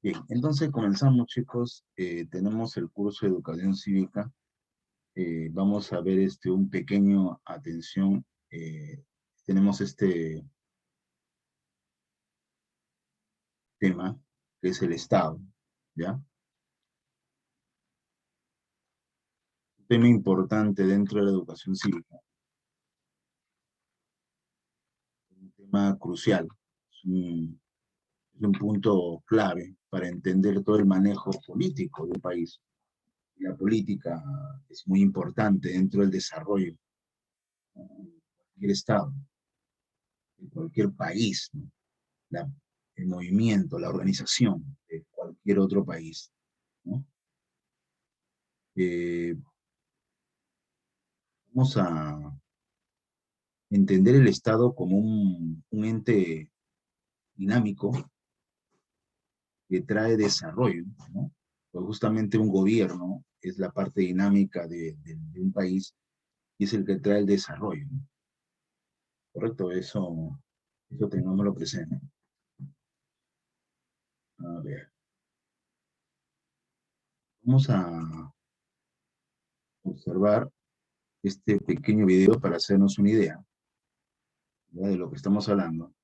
Bien, entonces comenzamos, chicos. Tenemos el curso de Educación Cívica. Vamos a ver un pequeño, atención, tenemos este tema, que es el Estado, ¿ya? Un tema importante dentro de la educación cívica, un tema crucial, es un punto clave para entender todo el manejo político del país. La política es muy importante dentro del desarrollo de cualquier Estado, de cualquier país, ¿no? la, el movimiento, la organización de cualquier otro país, ¿no? Eh, Vamos a entender el Estado como un ente dinámico que trae desarrollo, ¿no? Pues justamente un gobierno es la parte dinámica de un país y es el que trae el desarrollo, ¿no? ¿Correcto? Eso tengámoslo presente. A ver, vamos a observar este pequeño video para hacernos una idea, ¿ya?, de lo que estamos hablando.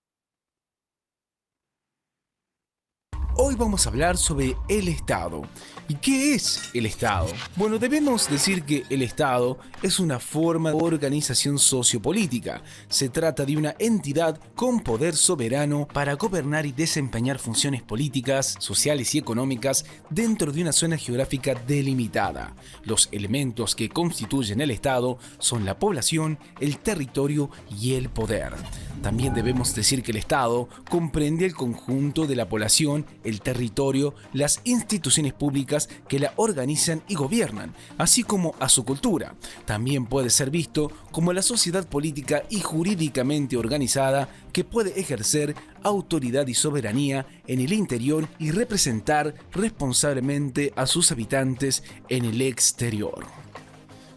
Hoy vamos a hablar sobre el Estado. ¿Y qué es el Estado? Bueno, debemos decir que el Estado es una forma de organización sociopolítica. Se trata de una entidad con poder soberano para gobernar y desempeñar funciones políticas, sociales y económicas dentro de una zona geográfica delimitada. Los elementos que constituyen el Estado son la población, el territorio y el poder. También debemos decir que el Estado comprende el conjunto de la población, el territorio, las instituciones públicas que la organizan y gobiernan, así como a su cultura. También puede ser visto como la sociedad política y jurídicamente organizada que puede ejercer autoridad y soberanía en el interior y representar responsablemente a sus habitantes en el exterior.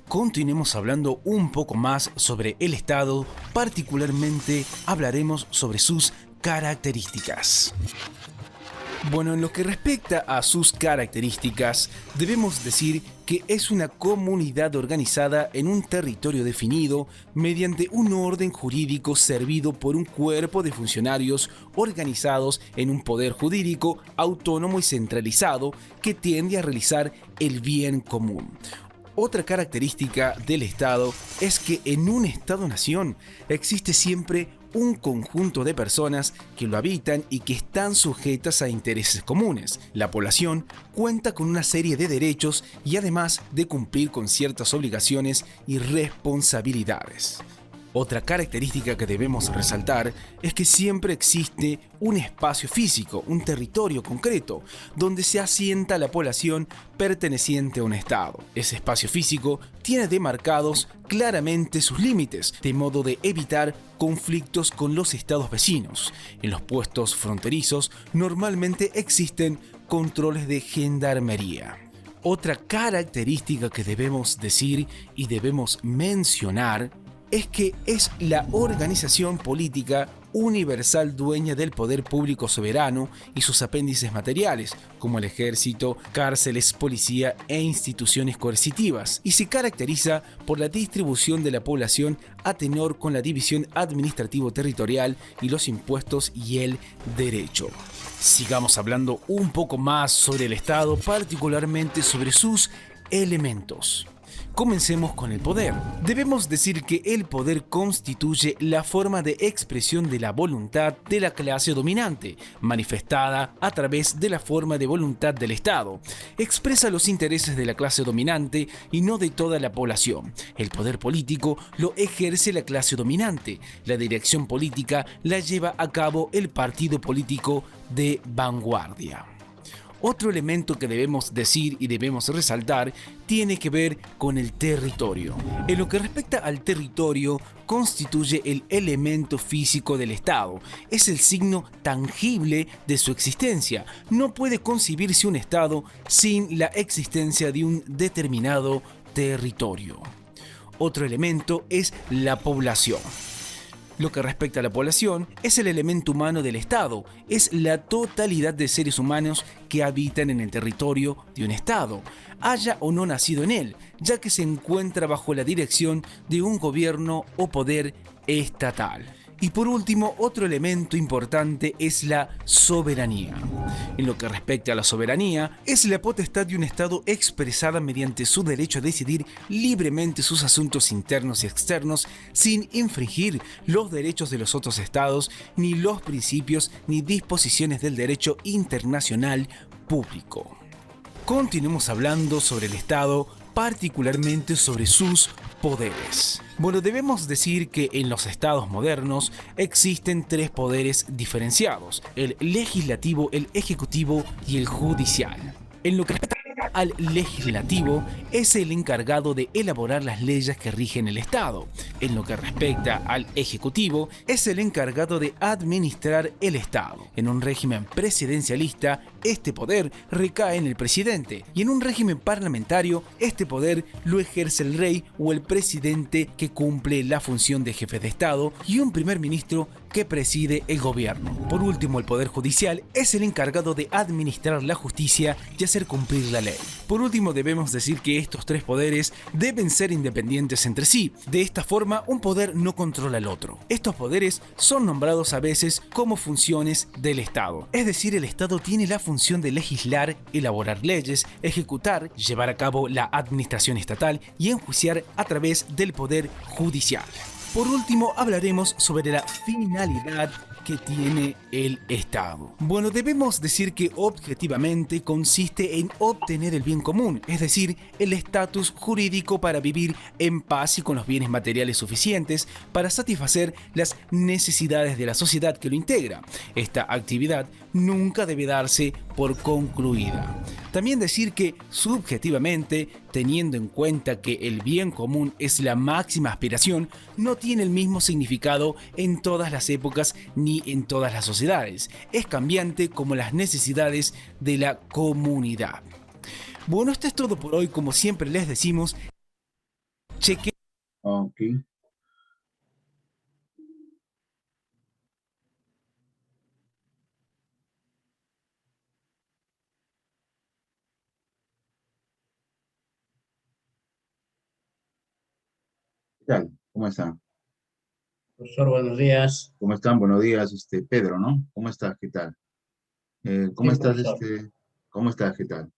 Continuemos hablando un poco más sobre el Estado, particularmente hablaremos sobre sus características. Bueno, en lo que respecta a sus características, debemos decir que es una comunidad organizada en un territorio definido mediante un orden jurídico servido por un cuerpo de funcionarios organizados en un poder jurídico autónomo y centralizado que tiende a realizar el bien común. Otra característica del Estado es que en un Estado-nación existe siempre un conjunto de personas que lo habitan y que están sujetas a intereses comunes. La población cuenta con una serie de derechos y además de cumplir con ciertas obligaciones y responsabilidades. Otra característica que debemos resaltar es que siempre existe un espacio físico, un territorio concreto, donde se asienta la población perteneciente a un Estado. Ese espacio físico tiene demarcados claramente sus límites, de modo de evitar conflictos con los estados vecinos. En los puestos fronterizos normalmente existen controles de gendarmería. Otra característica que debemos decir y debemos mencionar es que es la organización política universal dueña del poder público soberano y sus apéndices materiales, como el ejército, cárceles, policía e instituciones coercitivas, y se caracteriza por la distribución de la población a tenor con la división administrativo-territorial y los impuestos y el derecho. Sigamos hablando un poco más sobre el Estado, particularmente sobre sus elementos. Comencemos con el poder. Debemos decir que el poder constituye la forma de expresión de la voluntad de la clase dominante, manifestada a través de la forma de voluntad del Estado. Expresa los intereses de la clase dominante y no de toda la población. El poder político lo ejerce la clase dominante. La dirección política la lleva a cabo el partido político de vanguardia. Otro elemento que debemos decir y debemos resaltar tiene que ver con el territorio. En lo que respecta al territorio, constituye el elemento físico del Estado. Es el signo tangible de su existencia. No puede concebirse un Estado sin la existencia de un determinado territorio. Otro elemento es la población. Lo que respecta a la población, es el elemento humano del Estado, es la totalidad de seres humanos que habitan en el territorio de un Estado, haya o no nacido en él, ya que se encuentra bajo la dirección de un gobierno o poder estatal. Y por último, otro elemento importante es la soberanía. En lo que respecta a la soberanía, es la potestad de un Estado expresada mediante su derecho a decidir libremente sus asuntos internos y externos sin infringir los derechos de los otros Estados, ni los principios ni disposiciones del derecho internacional público. Continuemos hablando sobre el Estado, particularmente sobre sus poderes. Bueno, debemos decir que en los estados modernos existen tres poderes diferenciados: el legislativo, el ejecutivo y el judicial. En lo que respecta al legislativo, es el encargado de elaborar las leyes que rigen el Estado. En lo que respecta al ejecutivo, es el encargado de administrar el Estado. En un régimen presidencialista, este poder recae en el presidente, y en un régimen parlamentario, este poder lo ejerce el rey o el presidente, que cumple la función de jefe de Estado, y un primer ministro que preside el gobierno. Por último, el poder judicial es el encargado de administrar la justicia y hacer cumplir la ley. Por último, debemos decir que estos tres poderes deben ser independientes entre sí. De esta forma, un poder no controla al otro. Estos poderes son nombrados a veces como funciones del Estado. Es decir, el Estado tiene la función de legislar, elaborar leyes, ejecutar, llevar a cabo la administración estatal y enjuiciar a través del poder judicial. Por último, hablaremos sobre la finalidad que tiene el Estado. Bueno, debemos decir que objetivamente consiste en obtener el bien común, es decir, el estatus jurídico para vivir en paz y con los bienes materiales suficientes para satisfacer las necesidades de la sociedad que lo integra. Esta actividad nunca debe darse por concluida. También decir que subjetivamente, teniendo en cuenta que el bien común es la máxima aspiración, no tiene el mismo significado en todas las épocas ni en todas las sociedades. Es cambiante como las necesidades de la comunidad. Bueno, esto es todo por hoy. Como siempre les decimos, cheque. Ok, ¿qué tal? ¿Cómo están? Profesor, buenos días. ¿Cómo están? Buenos días, Pedro, ¿no? ¿Cómo estás? ¿Qué tal? ¿Cómo Sí, estás, profesor. ¿Cómo estás? ¿Qué tal?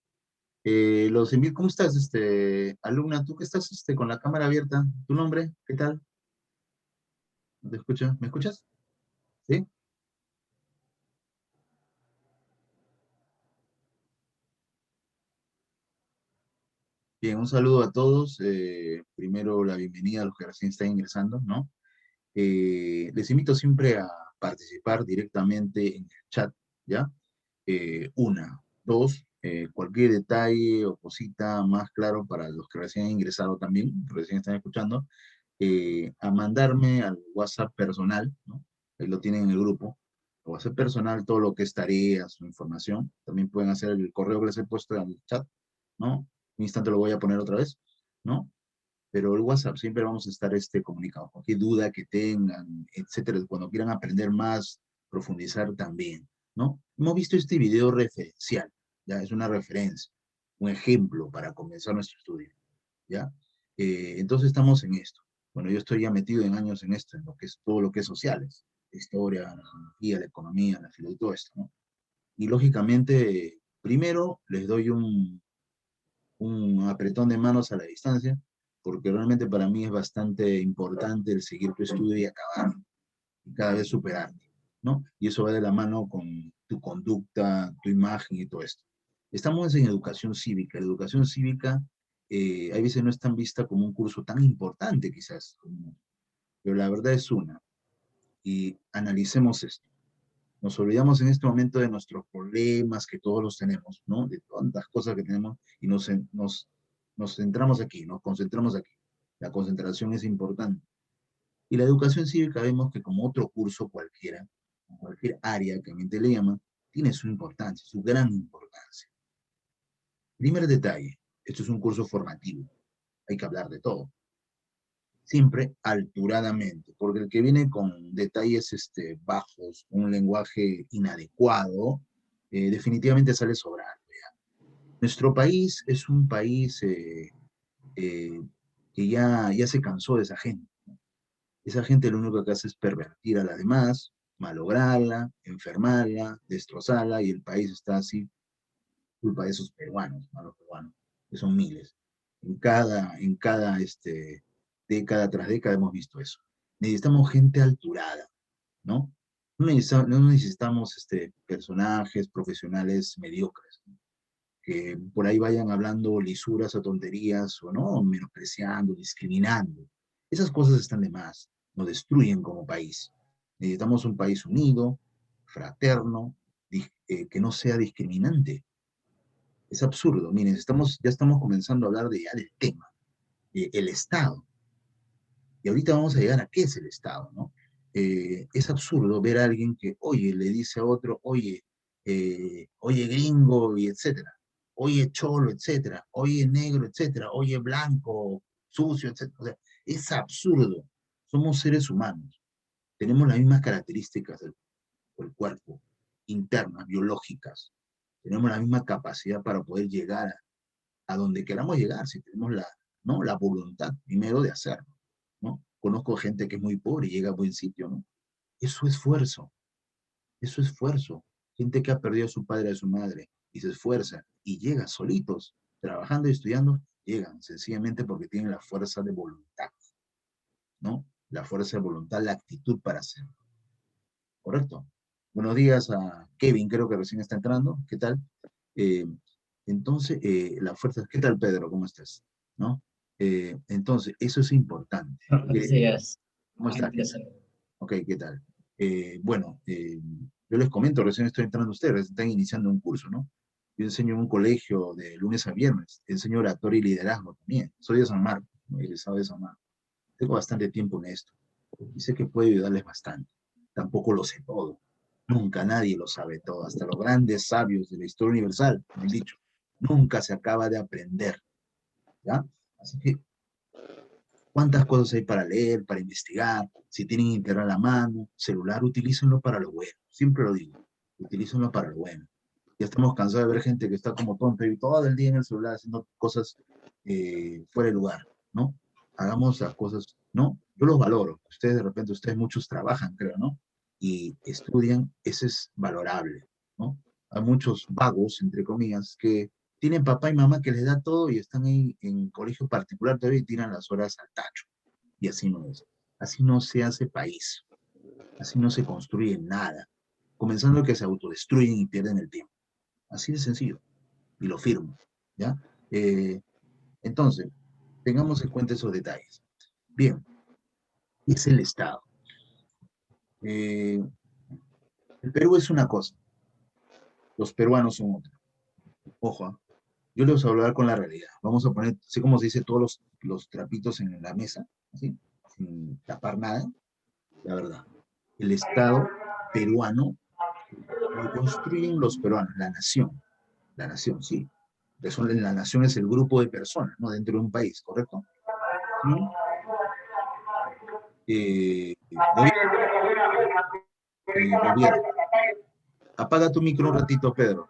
¿Cómo estás, alumna? ¿Tú que estás, con la cámara abierta? ¿Tu nombre? ¿Qué tal? ¿No te escucho? ¿Me escuchas? ¿Sí? Bien, un saludo a todos. Primero, la bienvenida a los que recién están ingresando, ¿no? Les invito siempre a participar directamente en el chat, ¿ya? Dos, cualquier detalle o cosita más claro para los que recién han ingresado también, que recién están escuchando, a mandarme al WhatsApp personal, ¿no? Ahí lo tienen en el grupo. El WhatsApp personal, todo lo que es tareas o información. También pueden hacer el correo que les he puesto en el chat, ¿no? Un instante lo voy a poner otra vez, ¿no? Pero el WhatsApp siempre vamos a estar comunicados. Cualquier duda que tengan, etcétera, cuando quieran aprender más, profundizar también, ¿no? Hemos visto este video referencial, ¿ya? Es una referencia, un ejemplo para comenzar nuestro estudio, ¿ya? Entonces estamos en esto. Bueno, yo estoy ya metido en años en esto, en lo que es todo lo que es sociales, la historia, la geografía, la economía, la filosofía, todo esto, ¿no? Y lógicamente, primero les doy un apretón de manos a la distancia, porque realmente para mí es bastante importante el seguir tu estudio y acabar, y cada vez superarte, ¿no? Y eso va de la mano con tu conducta, tu imagen y todo esto. Estamos en educación cívica. La educación cívica a veces no es tan vista como un curso tan importante quizás, pero la verdad es una. Y analicemos esto. Nos olvidamos en este momento de nuestros problemas que todos los tenemos, ¿no? De tantas cosas que tenemos y nos centramos aquí, nos concentramos aquí. La concentración es importante. Y la educación cívica vemos que como otro curso cualquiera, en cualquier área que mente le llama, tiene su importancia, su gran importancia. Primer detalle, esto es un curso formativo, hay que hablar de todo. siempre alturadamente, porque el que viene con detalles bajos, un lenguaje inadecuado, definitivamente sale sobrando. Nuestro país es un país eh, que ya se cansó de esa gente. Esa gente lo único que hace es pervertir a la demás, malograrla, enfermarla, destrozarla, y el país está así, culpa de esos peruanos, malos peruanos, que son miles. En cada década tras década hemos visto eso. Necesitamos gente alturada, ¿no? No necesitamos personajes profesionales mediocres, ¿no? Que por ahí vayan hablando lisuras o tonterías, o no, menospreciando, discriminando. Esas cosas están de más, nos destruyen como país. Necesitamos un país unido, fraterno, que no sea discriminante. Es absurdo. Miren, ya estamos comenzando a hablar del tema, el Estado. Y ahorita vamos a llegar a qué es el Estado, ¿no? Es absurdo ver a alguien que, oye, le dice a otro, oye gringo, y etcétera. Oye cholo, etcétera. Oye negro, etcétera. Oye blanco, sucio, etcétera. O sea, es absurdo. Somos seres humanos. Tenemos las mismas características del cuerpo, internas, biológicas. Tenemos la misma capacidad para poder llegar a donde queramos llegar, si tenemos ¿no? la voluntad primero de hacerlo, ¿no? Conozco gente que es muy pobre y llega a buen sitio, ¿no? Eso es esfuerzo, eso es esfuerzo. Gente que ha perdido a su padre, a su madre, y se esfuerza, y llega solitos, trabajando y estudiando, llegan, sencillamente porque tienen la fuerza de voluntad, ¿no? La fuerza de voluntad, la actitud para hacerlo, ¿correcto? Buenos días a Kevin, creo que recién está entrando, ¿qué tal? Eh, entonces, la fuerza, ¿qué tal Pedro? ¿Cómo estás? ¿No? Entonces, eso es importante. Buenos días. ¿Cómo Un estás? ¿Qué tal? placer. Ok, ¿qué tal? Bueno, yo les comento, recién estoy entrando ustedes, están iniciando un curso, ¿no? Yo enseño en un colegio de lunes a viernes, enseño oratoria y liderazgo también. Soy de San Marcos, ¿no? Egresado de San Marcos. Tengo bastante tiempo en esto y sé que puedo ayudarles bastante. Tampoco lo sé todo. Nunca nadie lo sabe todo. Hasta los grandes sabios de la historia universal me han dicho, nunca se acaba de aprender, ¿ya? Así que, ¿cuántas cosas hay para leer, para investigar? Si tienen internet a la mano, celular, utilícenlo para lo bueno. Siempre lo digo, utilícenlo para lo bueno. Ya estamos cansados de ver gente que está como tonta y todo el día en el celular haciendo cosas fuera de lugar, ¿no? Hagamos las cosas, ¿no? Yo los valoro. Ustedes muchos trabajan, creo, ¿no? Y estudian, eso es valorable, ¿no? Hay muchos vagos, entre comillas, que tienen papá y mamá que les da todo y están ahí en colegio particular todavía y tiran las horas al tacho. Y así no es. Así no se hace país. Así no se construye nada. Comenzando que se autodestruyen y pierden el tiempo. Así de sencillo. Y lo firmo. ¿Ya? Entonces, tengamos en cuenta esos detalles. Bien, es el Estado. Eh, el Perú es una cosa, los peruanos son otra. Ojo, ¿eh? Yo les voy a hablar con la realidad. Vamos a poner, así como se dice, todos los trapitos en la mesa, ¿sí? Sin tapar nada, la verdad. El Estado peruano lo construyen los peruanos, la nación, sí. La nación es el grupo de personas, ¿no? Dentro de un país, ¿correcto? ¿Sí? Gobierno, gobierno. Apaga tu micro un ratito, Pedro.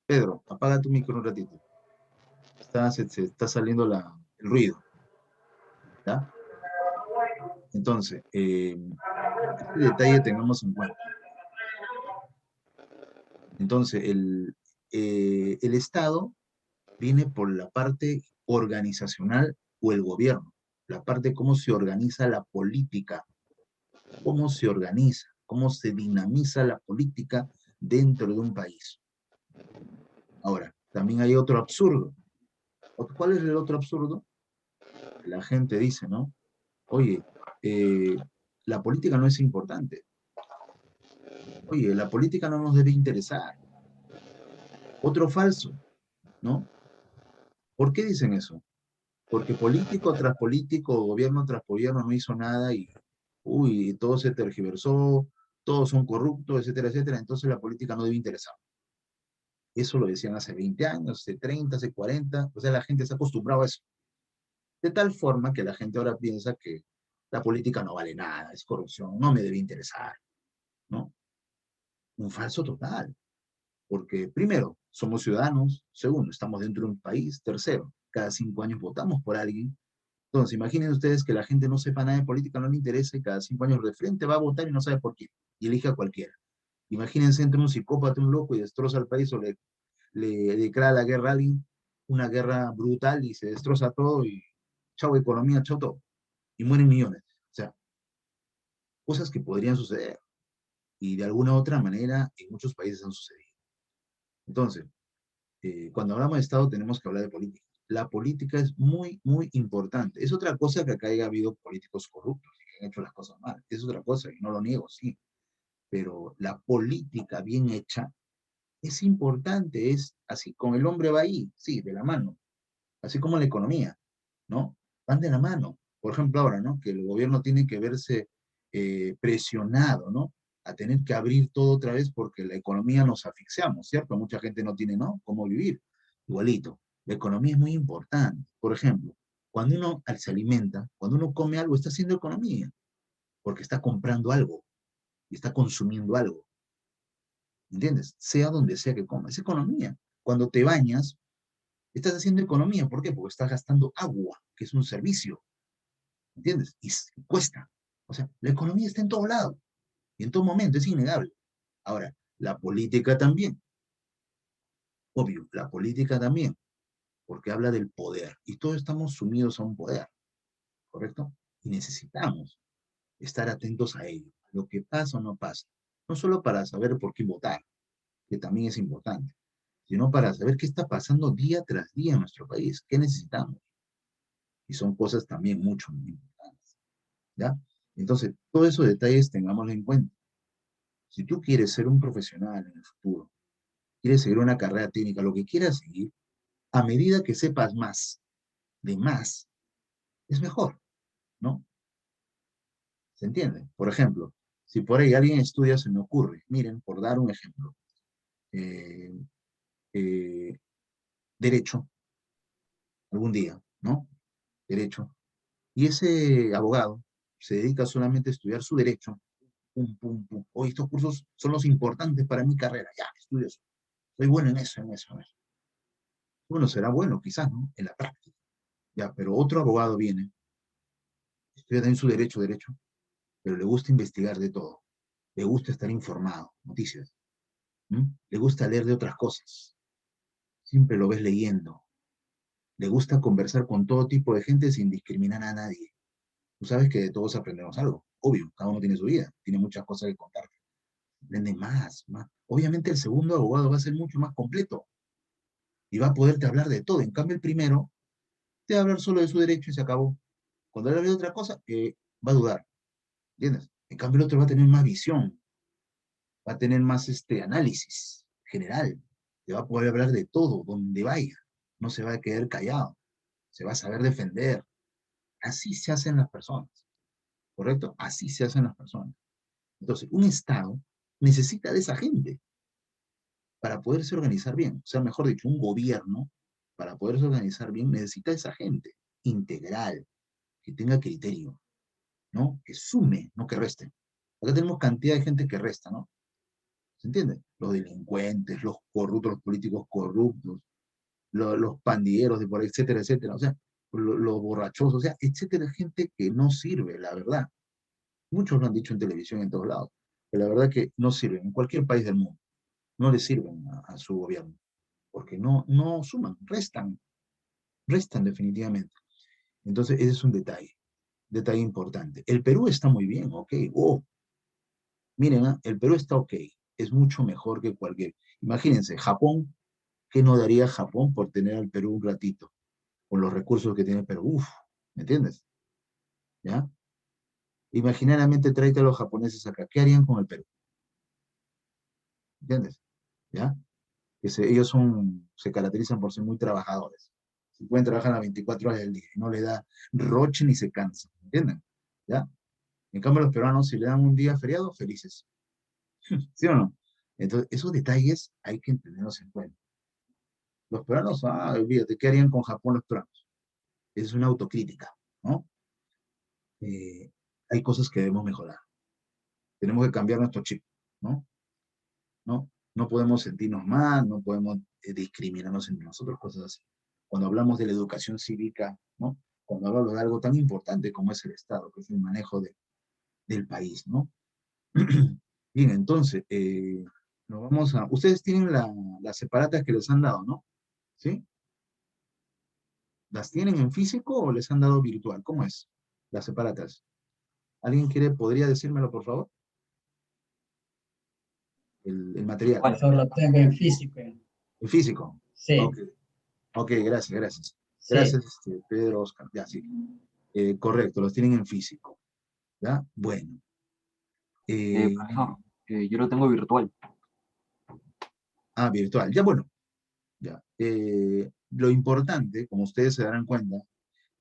Pedro, apaga tu micro un ratito. Se está saliendo el ruido, ¿ya? Entonces, este detalle tengamos en cuenta. Entonces, el Estado viene por la parte organizacional o el gobierno, la parte cómo se organiza la política, cómo se organiza, cómo se dinamiza la política dentro de un país. Ahora, también hay otro absurdo. ¿Cuál es el otro absurdo? La gente dice, ¿no? Oye, eh, la política no es importante. Oye, la política no nos debe interesar. Otro falso, ¿no? ¿Por qué dicen eso? Porque político tras político, gobierno tras gobierno no hizo nada y, uy, todo se tergiversó, todos son corruptos, etcétera, etcétera, entonces la política no debe interesar. Eso lo decían hace 20 años, hace 30, hace 40, o sea, la gente se ha acostumbrado a eso. De tal forma que la gente ahora piensa que la política no vale nada, es corrupción, no me debe interesar, ¿no? Un falso total, porque primero, somos ciudadanos, segundo, estamos dentro de un país, tercero, cada 5 años votamos por alguien. Entonces, imaginen ustedes que la gente no sepa nada de política, no le interese, cada 5 años de frente va a votar y no sabe por quién, y elige a cualquiera. Imagínense entre un psicópata, un loco, y destroza el país o le declara la guerra a alguien, una guerra brutal y se destroza todo y chau economía, chau todo. Y mueren millones. O sea, cosas que podrían suceder y de alguna u otra manera en muchos países han sucedido. Entonces, cuando hablamos de Estado tenemos que hablar de política. La política es muy, muy importante. Es otra cosa que acá haya habido políticos corruptos y que han hecho las cosas mal. Es otra cosa y no lo niego, sí. Pero la política bien hecha es importante, es así, con el hombre va ahí, sí, de la mano, así como la economía, ¿no? Van de la mano. Por ejemplo, ahora, ¿no? Que el gobierno tiene que verse presionado, ¿no? A tener que abrir todo otra vez porque la economía nos asfixiamos, ¿cierto? Mucha gente no tiene, ¿no? Cómo vivir. Igualito. La economía es muy importante. Por ejemplo, cuando uno se alimenta, cuando uno come algo, está haciendo economía, porque está comprando algo y está consumiendo algo. ¿Entiendes? Sea donde sea que comas. Es economía. Cuando te bañas, estás haciendo economía. ¿Por qué? Porque estás gastando agua, que es un servicio. ¿Entiendes? Y cuesta. O sea, la economía está en todo lado y en todo momento, es innegable. Ahora, la política también. Obvio, la política también, porque habla del poder. Y todos estamos sumidos a un poder, ¿correcto? Y necesitamos estar atentos a ello, a lo que pasa o no pasa. No solo para saber por qué votar, que también es importante, sino para saber qué está pasando día tras día en nuestro país, qué necesitamos. Y son cosas también mucho muy importantes, ¿ya? Entonces, todos esos detalles tengámoslo en cuenta. Si tú quieres ser un profesional en el futuro, quieres seguir una carrera técnica, lo que quieras seguir, a medida que sepas más, de más, es mejor, ¿no? ¿Se entiende? Por ejemplo, si por ahí alguien estudia, se me ocurre, miren, por dar un ejemplo, eh, eh, derecho, algún día, ¿no? Derecho. Y ese abogado se dedica solamente a estudiar su derecho, pum, pum, pum. Hoy estos cursos son los importantes para mi carrera, ya, estudio eso. Soy bueno en eso, en eso, en eso. Bueno, será bueno, quizás, ¿no? En la práctica. Ya, pero otro abogado viene, estudia también su derecho, pero le gusta investigar de todo. Le gusta estar informado, noticias. ¿M? Le gusta leer de otras cosas. Siempre lo ves leyendo. Le gusta conversar con todo tipo de gente sin discriminar a nadie. Tú sabes que de todos aprendemos algo. Obvio, cada uno tiene su vida, tiene muchas cosas que contar. Aprende más, más. Obviamente el segundo abogado va a ser mucho más completo y va a poderte hablar de todo. En cambio, el primero te va a hablar solo de su derecho y se acabó. Cuando él hable de otra cosa, va a dudar, ¿entiendes? En cambio, el otro va a tener más visión, va a tener más análisis general, te va a poder hablar de todo, donde vaya, no se va a quedar callado, se va a saber defender. Así se hacen las personas, ¿correcto? Así se hacen las personas. Entonces, un Estado necesita de esa gente para poderse organizar bien. O sea, mejor dicho, un gobierno, para poderse organizar bien, necesita de esa gente integral, que tenga criterio, ¿no? Que sume, no que reste. Acá tenemos cantidad de gente que resta, ¿no? ¿Se entiende? Los delincuentes, los corruptos, los políticos corruptos, los pandilleros de por ahí, etcétera, etcétera. O sea, los borrachos, o sea, etcétera, gente que no sirve, la verdad. Muchos lo han dicho en televisión en todos lados, pero la verdad que no sirven, en cualquier país del mundo, no le sirven a su gobierno, porque no suman, restan definitivamente. Entonces, ese es un detalle importante. El Perú está muy bien, ok. Oh, miren, el Perú está ok, es mucho mejor que cualquier. Imagínense, Japón, ¿qué no daría Japón por tener al Perú un ratito? Con los recursos que tiene el Perú. Uf, ¿me entiendes? ¿Ya? Imaginariamente tráete a los japoneses acá. ¿Qué harían con el Perú? ¿Entiendes? ¿Ya? Ellos se caracterizan por ser muy trabajadores. Si pueden trabajar las 24 horas del día y no le da roche ni se cansa. ¿Entienden? ¿Ya? En cambio, los peruanos, si le dan un día feriado, felices. ¿Sí o no? Entonces, esos detalles hay que tenerlos en cuenta. Los peruanos, olvídate, ¿qué harían con Japón los peruanos? es una autocrítica, ¿no? Hay cosas que debemos mejorar. Tenemos que cambiar nuestro chip, ¿no? ¿No? No podemos sentirnos mal, no podemos discriminarnos entre nosotros, cosas así. Cuando hablamos de la educación cívica, ¿no? Cuando hablamos de algo tan importante como es el Estado, que es el manejo del país, ¿no? Bien, entonces, nos vamos a... Ustedes tienen las separatas que les han dado, ¿no? ¿Sí? ¿Las tienen en físico o les han dado virtual? ¿Cómo es? Las separatas. ¿Alguien podría decírmelo, por favor? El material. Profesor, lo tengo en físico. En físico. Ok, Sí, ok, gracias, gracias. sí. Gracias, Pedro, Oscar. Ya, sí. Correcto, los tienen en físico. ¿Ya? Bueno. Profesor, yo lo tengo virtual. Virtual. Ya, bueno. Ya. Lo importante, como ustedes se darán cuenta,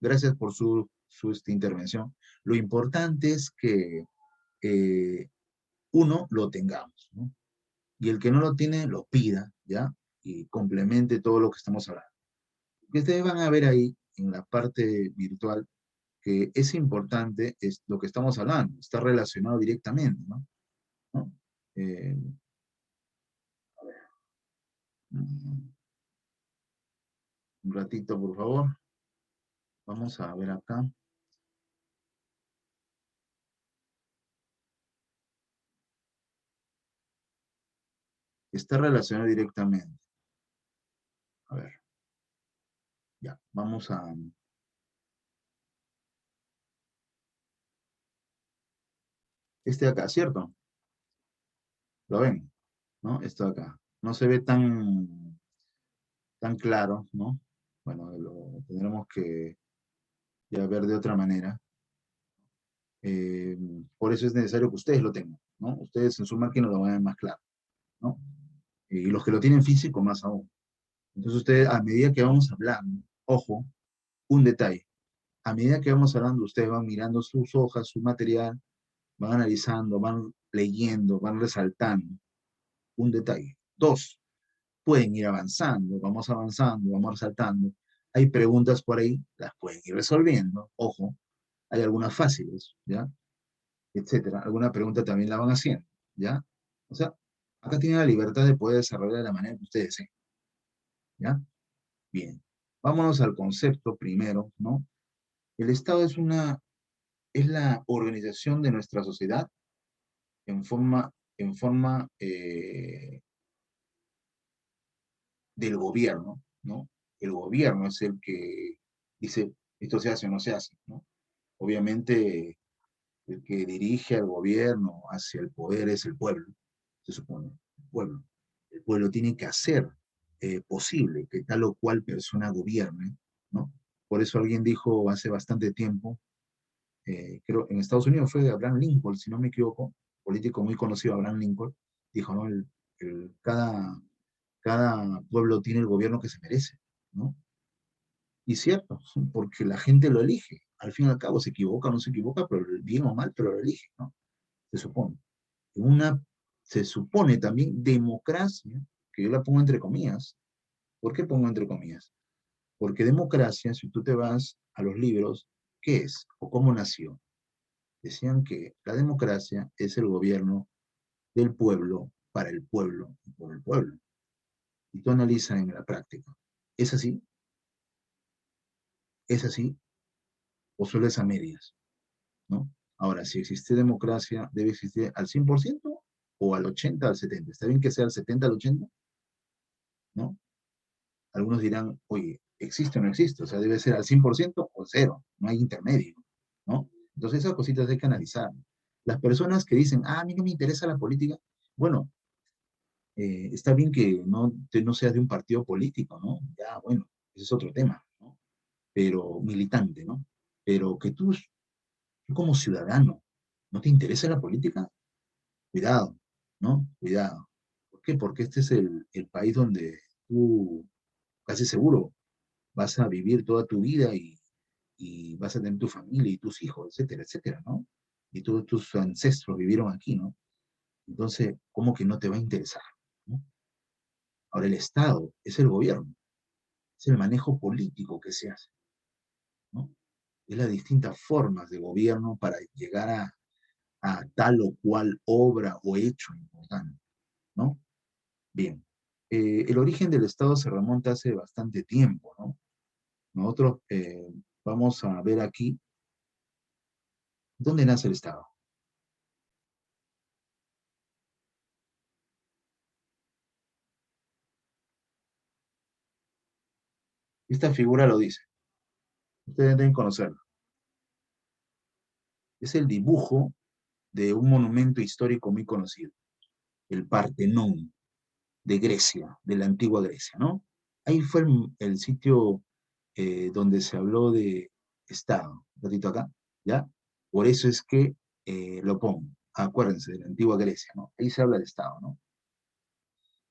gracias por su intervención, lo importante es que uno lo tengamos, ¿no? Y el que no lo tiene, lo pida, ¿ya? Y complemente todo lo que estamos hablando. Que ustedes van a ver ahí, en la parte virtual, que es importante, es lo que estamos hablando, está relacionado directamente, ¿no? ¿No? Eh, un ratito, por favor. Vamos a ver acá. Está relacionado directamente. A ver. Ya, vamos a... Este de acá, ¿cierto? ¿Lo ven? ¿No? Esto de acá. No se ve tan claro, ¿no? Bueno, lo tendremos que ya ver de otra manera. Eh, por eso es necesario que ustedes lo tengan, ¿no? Ustedes en su máquina lo van a ver más claro, ¿no? Y los que lo tienen físico, más aún. Entonces ustedes, a medida que vamos hablando, ojo, un detalle, a medida que vamos hablando, ustedes van mirando sus hojas, su material, van analizando, van leyendo, van resaltando. Un detalle. Dos, pueden ir avanzando, vamos resaltando. Hay preguntas por ahí, las pueden ir resolviendo, ojo, hay algunas fáciles, ¿ya? Etcétera. Alguna pregunta también la van haciendo, ¿ya? O sea, acá tienen la libertad de poder desarrollar de la manera que ustedes deseen, ¿ya? Bien. Vámonos al concepto primero, ¿no? El Estado es la organización de nuestra sociedad en forma del gobierno, ¿no? El gobierno es el que dice, esto se hace o no se hace, ¿no? Obviamente, el que dirige al gobierno hacia el poder es el pueblo, se supone, el pueblo. El pueblo tiene que hacer posible que tal o cual persona gobierne, ¿no? Por eso alguien dijo hace bastante tiempo, creo en Estados Unidos fue Abraham Lincoln, si no me equivoco, político muy conocido, Abraham Lincoln, dijo, ¿no? Cada pueblo tiene el gobierno que se merece, ¿no? Y cierto, porque la gente lo elige. Al fin y al cabo se equivoca o no se equivoca, pero bien o mal, pero lo elige, ¿no? Se supone. Una, se supone también democracia, que yo la pongo entre comillas. ¿Por qué pongo entre comillas? Porque democracia, si tú te vas a los libros, ¿qué es? ¿O cómo nació? Decían que la democracia es el gobierno del pueblo, para el pueblo y por el pueblo. Y tú analizas en la práctica. ¿Es así? ¿Es así? ¿O solo es a medias? ¿No? Ahora, si existe democracia, ¿debe existir al 100% o al 80, al 70? ¿Está bien que sea al 70, al 80? ¿No? Algunos dirán, oye, ¿existe o no existe? O sea, debe ser al 100% o cero, no hay intermedio, ¿no? Entonces esas cositas hay que analizar. Las personas que dicen, a mí no me interesa la política, bueno, está bien que no seas de un partido político, ¿no? Ya, bueno, ese es otro tema, ¿no? Pero militante, ¿no? Pero que tú como ciudadano no te interesa la política, cuidado, ¿no? Cuidado. ¿Por qué? Porque este es el país donde tú casi seguro vas a vivir toda tu vida y vas a tener tu familia y tus hijos, etcétera, etcétera, ¿no? Y todos tus ancestros vivieron aquí, ¿no? Entonces, ¿cómo que no te va a interesar? ¿No? Ahora, el Estado es el gobierno, es el manejo político que se hace. ¿no? Es las distintas formas de gobierno para llegar a tal o cual obra o hecho importante, ¿no? Bien, el origen del Estado se remonta hace bastante tiempo, ¿no? Nosotros vamos a ver aquí dónde nace el Estado. Esta figura lo dice, ustedes deben conocerlo. Es el dibujo de un monumento histórico muy conocido, el Partenón de Grecia, de la antigua Grecia, ¿no? Ahí fue el sitio donde se habló de Estado, un ratito acá, ¿ya? Por eso es que lo pongo, acuérdense, de la antigua Grecia, ¿no? Ahí se habla de Estado, ¿no?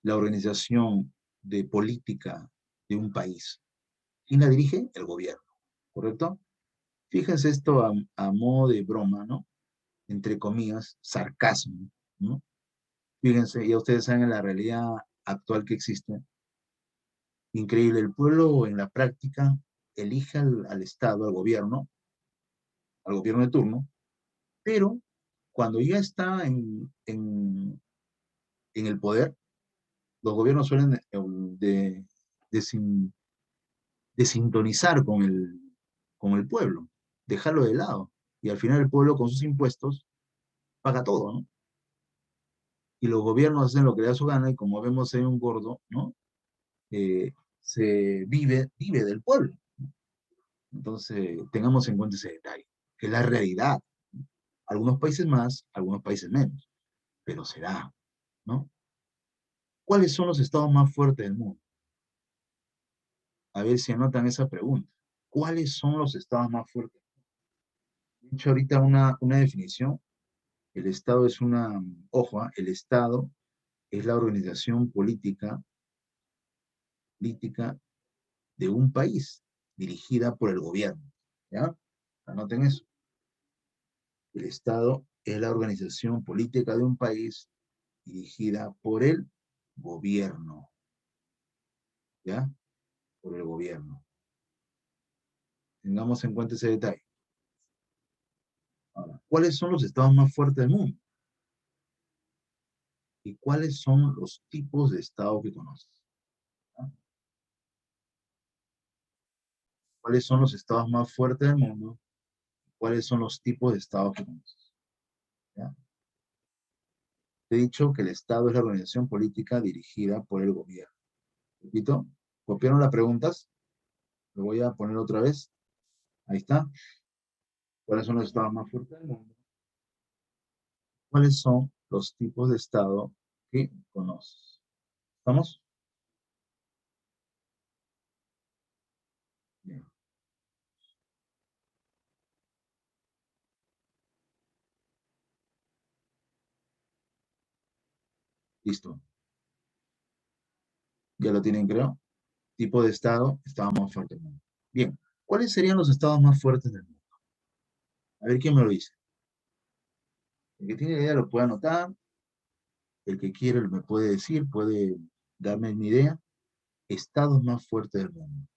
La organización de política de un país. ¿Quién la dirige? El gobierno, ¿correcto? Fíjense esto a modo de broma, ¿no? Entre comillas, sarcasmo, ¿no? Fíjense, ya ustedes saben la realidad actual que existe. Increíble, el pueblo en la práctica elige al Estado, al gobierno de turno, pero cuando ya está en el poder, los gobiernos suelen de sin- de sintonizar con el pueblo, dejarlo de lado. Y al final el pueblo con sus impuestos paga todo, ¿no? Y los gobiernos hacen lo que le da su gana y como vemos hay un gordo, ¿no? Se vive del pueblo. Entonces, tengamos en cuenta ese detalle, que es la realidad. Algunos países más, algunos países menos, pero será, ¿no? ¿Cuáles son los estados más fuertes del mundo? A ver si anotan esa pregunta. ¿Cuáles son los estados más fuertes? He dicho ahorita una definición. El Estado es ojo, el Estado es la organización política de un país dirigida por el gobierno. ¿Ya? Anoten eso. El Estado es la organización política de un país dirigida por el gobierno. ¿Ya? Por el gobierno. Tengamos en cuenta ese detalle. Ahora, ¿cuáles son los estados más fuertes del mundo? ¿Y cuáles son los tipos de estado que conoces? ¿Ya? ¿Cuáles son los estados más fuertes del mundo? ¿Cuáles son los tipos de estado que conoces? ¿Ya? Te he dicho que el Estado es la organización política dirigida por el gobierno. Repito, ¿copiaron las preguntas? Lo voy a poner otra vez. Ahí está. ¿Cuáles son los estados más fuertes del mundo? ¿Cuáles son los tipos de estado que conoces? ¿Estamos? Bien. Listo. Ya lo tienen, creo. Tipo de estado más fuerte del mundo. Bien. ¿Cuáles serían los estados más fuertes del mundo? A ver quién me lo dice. El que tiene idea lo puede anotar. El que quiere me puede decir, puede darme una idea. Estados más fuertes del mundo.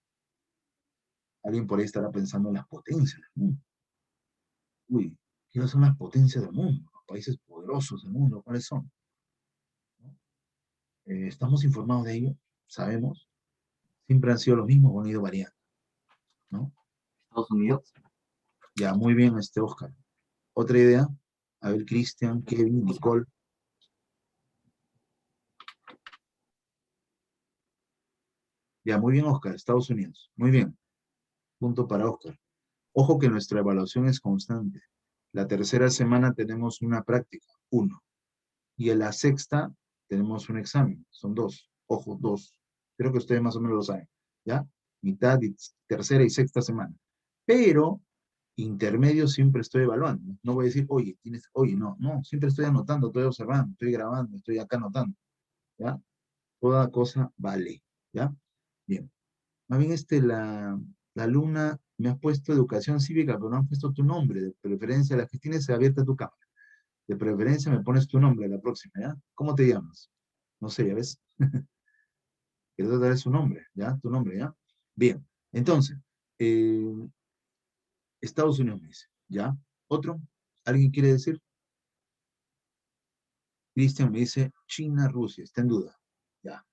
Alguien por ahí estará pensando en las potencias del mundo. Uy, ¿quiénes son las potencias del mundo? Los países poderosos del mundo, ¿cuáles son? ¿No? ¿Estamos informados de ello? ¿Sabemos? Siempre han sido los mismos o han ido variando, ¿no? Estados Unidos. Ya, muy bien, Oscar. ¿Otra idea? A ver, Cristian, Kevin, Nicole. Ya, muy bien, Oscar, Estados Unidos. Muy bien. Punto para Oscar. Ojo que nuestra evaluación es constante. La tercera semana tenemos una práctica, uno. Y en la sexta tenemos un examen, son dos. Ojo, dos. Creo que ustedes más o menos lo saben. ¿Ya? Mitad y tercera y sexta semana. Pero intermedio siempre estoy evaluando. No voy a decir, oye, no, siempre estoy anotando, estoy observando, estoy grabando, estoy acá anotando. ¿Ya? Toda cosa vale. ¿Ya? Bien. Más bien, la alumna me has puesto educación cívica, pero no han puesto tu nombre. De preferencia, la que tienes abierta tu cámara. De preferencia, me pones tu nombre la próxima, ¿ya? ¿Cómo te llamas? No sé, ya ves. Quiero dar su nombre, ¿ya? Tu nombre, ¿ya? Bien. Entonces, eh, Estados Unidos me dice, ¿ya? ¿Otro? ¿Alguien quiere decir? Cristian me dice, China, Rusia, está en duda. Ya,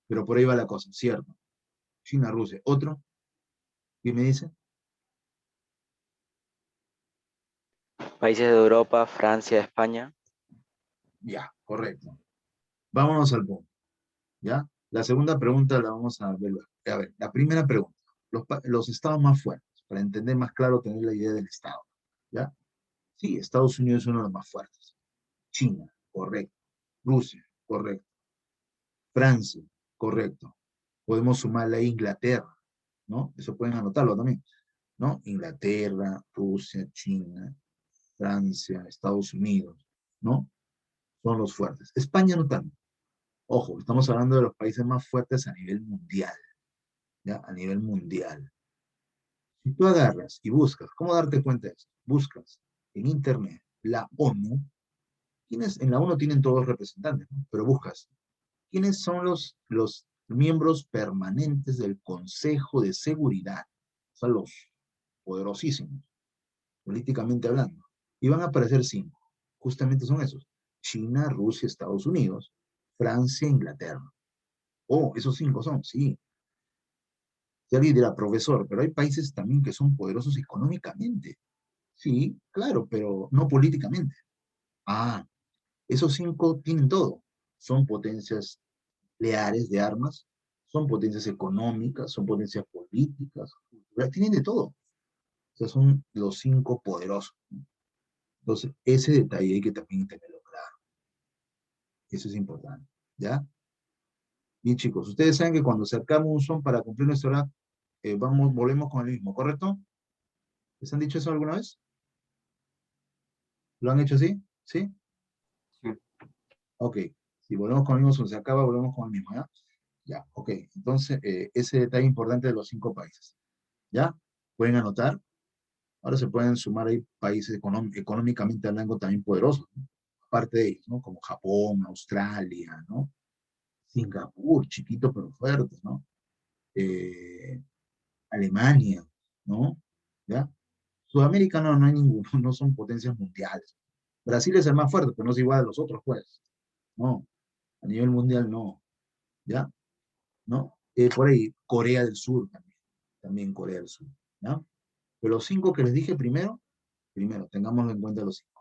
pero por ahí va la cosa, cierto. China, Rusia. ¿Otro? ¿Qué me dice? Países de Europa, Francia, España. Ya, correcto. Vámonos al punto, ¿ya? La segunda pregunta la vamos a ver luego. A ver, la primera pregunta. Los estados más fuertes, para entender más claro, tener la idea del estado, ¿ya? Sí, Estados Unidos es uno de los más fuertes. China, correcto. Rusia, correcto. Francia, correcto. Podemos sumarle a Inglaterra, ¿no? Eso pueden anotarlo también, ¿no? Inglaterra, Rusia, China, Francia, Estados Unidos, ¿no? Son los fuertes. España no tanto. Ojo, estamos hablando de los países más fuertes a nivel mundial, ¿ya? A nivel mundial. Si tú agarras y buscas, ¿cómo darte cuenta de esto? Buscas en Internet la ONU, ¿quiénes en la ONU tienen todos representantes, ¿no? Pero buscas, ¿quiénes son los miembros permanentes del Consejo de Seguridad? Son los poderosísimos, políticamente hablando. Y van a aparecer 5. Justamente son esos. China, Rusia, Estados Unidos, Francia, Inglaterra. Oh, esos 5 son, sí. Y alguien dirá, profesor, pero hay países también que son poderosos económicamente. Sí, claro, pero no políticamente. Ah, esos 5 tienen todo. Son potencias nucleares de armas, son potencias económicas, son potencias políticas, tienen de todo. O sea, son los 5 poderosos. Entonces, ese detalle hay que también tenerlo claro. Eso es importante. ¿Ya? Bien, chicos, ustedes saben que cuando sacamos un son para cumplir nuestra hora, volvemos con el mismo, ¿correcto? ¿Les han dicho eso alguna vez? ¿Lo han hecho así? ¿Sí? Sí. Ok. Si volvemos con el mismo son, se acaba, volvemos con el mismo, ¿ya? Ya, ok. Entonces, ese detalle importante de los 5 países. ¿Ya? Pueden anotar. Ahora se pueden sumar ahí países económicamente hablando también poderosos, ¿no? Aparte de ellos, ¿no? Como Japón, Australia, ¿no? Singapur, chiquito pero fuerte, ¿no? Eh, Alemania, ¿no? ¿Ya? Sudamérica no hay ninguno, no son potencias mundiales. Brasil es el más fuerte, pero no es igual a los otros, pues. No, a nivel mundial no, ¿ya? ¿No? Por ahí, Corea del Sur también Corea del Sur, ¿ya? Pero los 5 que les dije primero, tegámoslo en cuenta los 5.